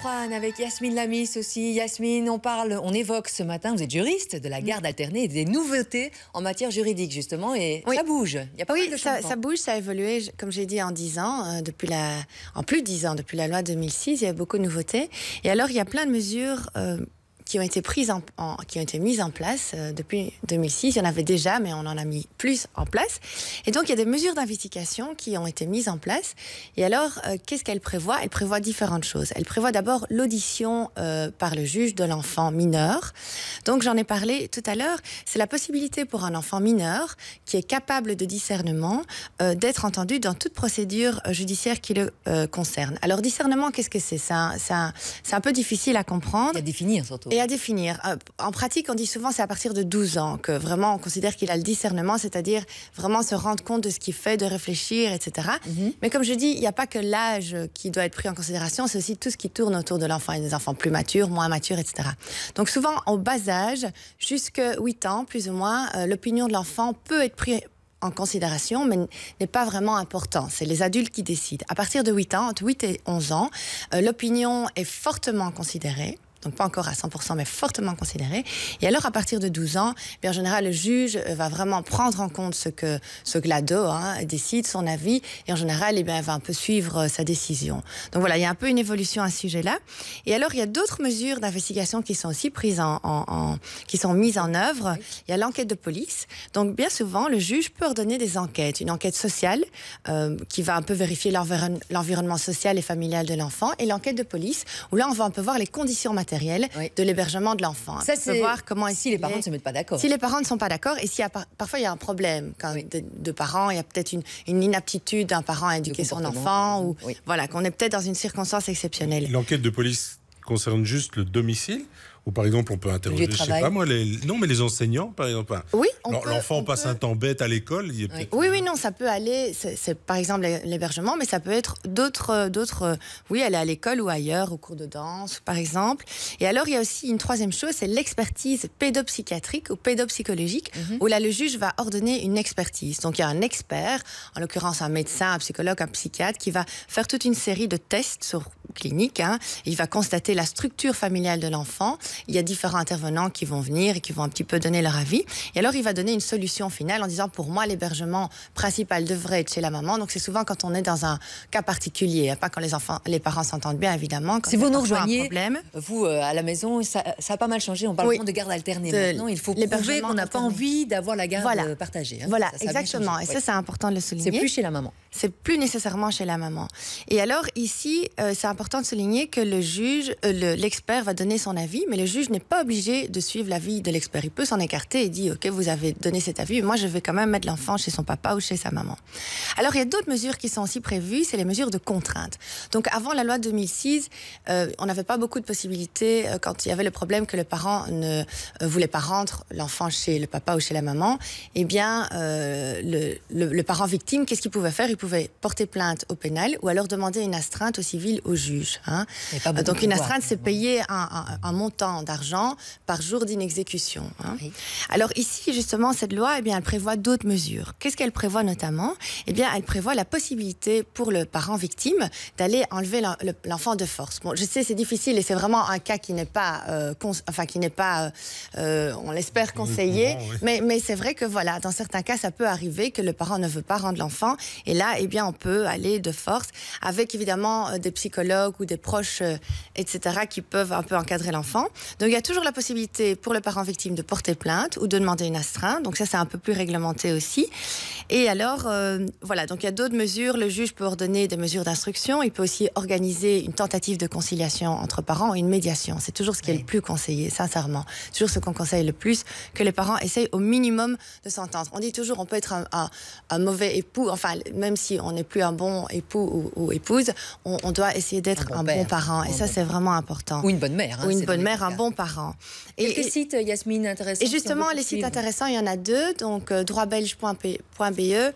Fran avec Yasmine Lamis aussi. Yasmine, on évoque ce matin, vous êtes juriste, de la garde alternée et des nouveautés en matière juridique justement, et ça bouge. Il y a pas mal de changements. Ça bouge, ça a évolué, comme j'ai dit, en 10 ans, en plus de 10 ans, depuis la loi 2006, il y a beaucoup de nouveautés. Et alors, il y a plein de mesures qui ont été mises en place depuis 2006. Il y en avait déjà, mais on en a mis plus en place. Et donc, il y a des mesures d'investigation qui ont été mises en place. Et alors, qu'est-ce qu'elle prévoit? Elle prévoit différentes choses. Elle prévoit d'abord l'audition par le juge de l'enfant mineur. Donc, j'en ai parlé tout à l'heure. C'est la possibilité pour un enfant mineur qui est capable de discernement d'être entendu dans toute procédure judiciaire qui le concerne. Alors, discernement, qu'est-ce que c'est? C'est un peu difficile à comprendre. Et à définir surtout. Et à définir. En pratique, on dit souvent c'est à partir de 12 ans que vraiment on considère qu'il a le discernement, c'est-à-dire vraiment se rendre compte de ce qu'il fait, de réfléchir, etc. Mais comme je dis, il n'y a pas que l'âge qui doit être pris en considération, c'est aussi tout ce qui tourne autour de l'enfant. Il y a des enfants plus matures, moins matures, etc. Donc souvent, au bas âge, jusqu'à 8 ans, plus ou moins, l'opinion de l'enfant peut être prise en considération, mais n'est pas vraiment important. C'est les adultes qui décident. À partir de 8 ans, entre 8 et 11 ans, l'opinion est fortement considérée. Donc pas encore à 100%, mais fortement considéré. Et alors, à partir de 12 ans, bien, en général, le juge va vraiment prendre en compte ce que l'ado décide, son avis, et en général, elle va un peu suivre sa décision. Donc voilà, il y a un peu une évolution à ce sujet-là. Et alors, il y a d'autres mesures d'investigation qui sont aussi prises qui sont mises en œuvre. Il y a l'enquête de police. Donc bien souvent, le juge peut ordonner des enquêtes. Une enquête sociale qui va un peu vérifier l'environnement social et familial de l'enfant, et l'enquête de police, où là, on va un peu voir les conditions matérielles de l'hébergement de l'enfant. Ça, c'est voir comment si les parents ne se mettent pas d'accord. Si les parents ne sont pas d'accord, et parfois il y a un problème de parents, il y a peut-être une inaptitude d'un parent à éduquer son enfant, ou voilà, qu'on est peut-être dans une circonstance exceptionnelle. L'enquête de police concerne juste le domicile? Ou par exemple, on peut interroger, je sais pas moi, les enseignants, par exemple. Oui, l'enfant passe un temps bête à l'école. Oui, non, ça peut aller. C'est par exemple l'hébergement, mais ça peut être d'autres. Oui, aller à l'école ou ailleurs, au cours de danse, par exemple. Et alors, il y a aussi une troisième chose, c'est l'expertise pédopsychiatrique ou pédopsychologique, où là, le juge va ordonner une expertise. Donc, il y a un expert, en l'occurrence un médecin, un psychologue, un psychiatre, qui va faire toute une série de tests cliniques. Il va constater la structure familiale de l'enfant. Il y a différents intervenants qui vont venir et qui vont un petit peu donner leur avis. Et alors, il va donner une solution finale en disant, pour moi, l'hébergement principal devrait être chez la maman. Donc, c'est souvent quand on est dans un cas particulier, pas quand les parents s'entendent bien, évidemment. Si vous nous rejoignez, vous, à la maison, ça a pas mal changé. On parle vraiment de garde alternée maintenant. Il faut prouver qu'on n'a pas envie d'avoir la garde partagée. Voilà, exactement. Et ça, c'est important de le souligner. C'est plus chez la maman. C'est plus nécessairement chez la maman. Et alors, ici, c'est important de souligner que le juge, l'expert va donner son avis, mais le juge n'est pas obligé de suivre l'avis de l'expert. Il peut s'en écarter et dire, OK, vous avez donné cet avis, mais moi, je vais quand même mettre l'enfant chez son papa ou chez sa maman. Alors, il y a d'autres mesures qui sont aussi prévues, c'est les mesures de contrainte. Donc, avant la loi 2006, on n'avait pas beaucoup de possibilités quand il y avait le problème que le parent ne voulait pas rendre l'enfant chez le papa ou chez la maman. Eh bien, le parent victime, qu'est-ce qu'il pouvait faire? Il pouvait porter plainte au pénal ou alors demander une astreinte au civil au juge. Donc, une astreinte, c'est payer un montant d'argent par jour d'inexécution. Alors ici, justement, cette loi, elle prévoit d'autres mesures. Qu'est-ce qu'elle prévoit notamment? Elle prévoit la possibilité pour le parent victime d'aller enlever l'enfant de force. Bon, je sais, c'est difficile et c'est vraiment un cas qui n'est pas, on l'espère, conseillé. Mais c'est vrai que voilà, dans certains cas, ça peut arriver que le parent ne veut pas rendre l'enfant. Et là, on peut aller de force avec évidemment des psychologues ou des proches, etc., qui peuvent un peu encadrer l'enfant. Donc, il y a toujours la possibilité pour le parent victime de porter plainte ou de demander une astreinte. Donc, ça, c'est un peu plus réglementé aussi. Et alors, voilà, donc il y a d'autres mesures. Le juge peut ordonner des mesures d'instruction. Il peut aussi organiser une tentative de conciliation entre parents et une médiation. C'est toujours ce qui est le plus conseillé, sincèrement. C'est toujours ce qu'on conseille le plus, que les parents essayent au minimum de s'entendre. On dit toujours, on peut être un mauvais époux, enfin, même si on n'est plus un bon époux ou épouse, on doit essayer d'être un bon parent. Et ça, c'est vraiment important. Ou une bonne mère. Ou une bonne mère, un bon parent. Quelques sites, Yasmine, intéressants. Et justement, les sites intéressants, il y en a deux. Donc, droitbelge.be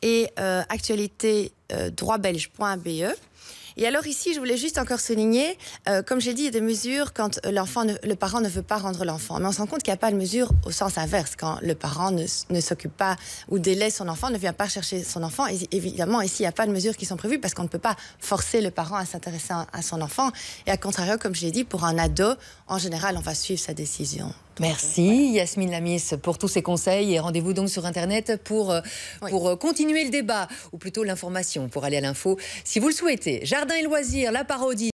et actualité droitbelge.be. Et alors ici, je voulais juste encore souligner, comme j'ai dit, il y a des mesures quand le parent ne veut pas rendre l'enfant. Mais on se rend compte qu'il n'y a pas de mesure au sens inverse, quand le parent ne s'occupe pas ou délaisse son enfant, ne vient pas chercher son enfant. Et évidemment, ici, il n'y a pas de mesures qui sont prévues parce qu'on ne peut pas forcer le parent à s'intéresser à son enfant. Et à contrario, comme je l'ai dit, pour un ado, en général, on va suivre sa décision. Merci Yasmine Lamis pour tous ces conseils et rendez-vous donc sur Internet pour continuer le débat ou plutôt l'information pour aller à l'info si vous le souhaitez. Jardin et loisirs, la parodie.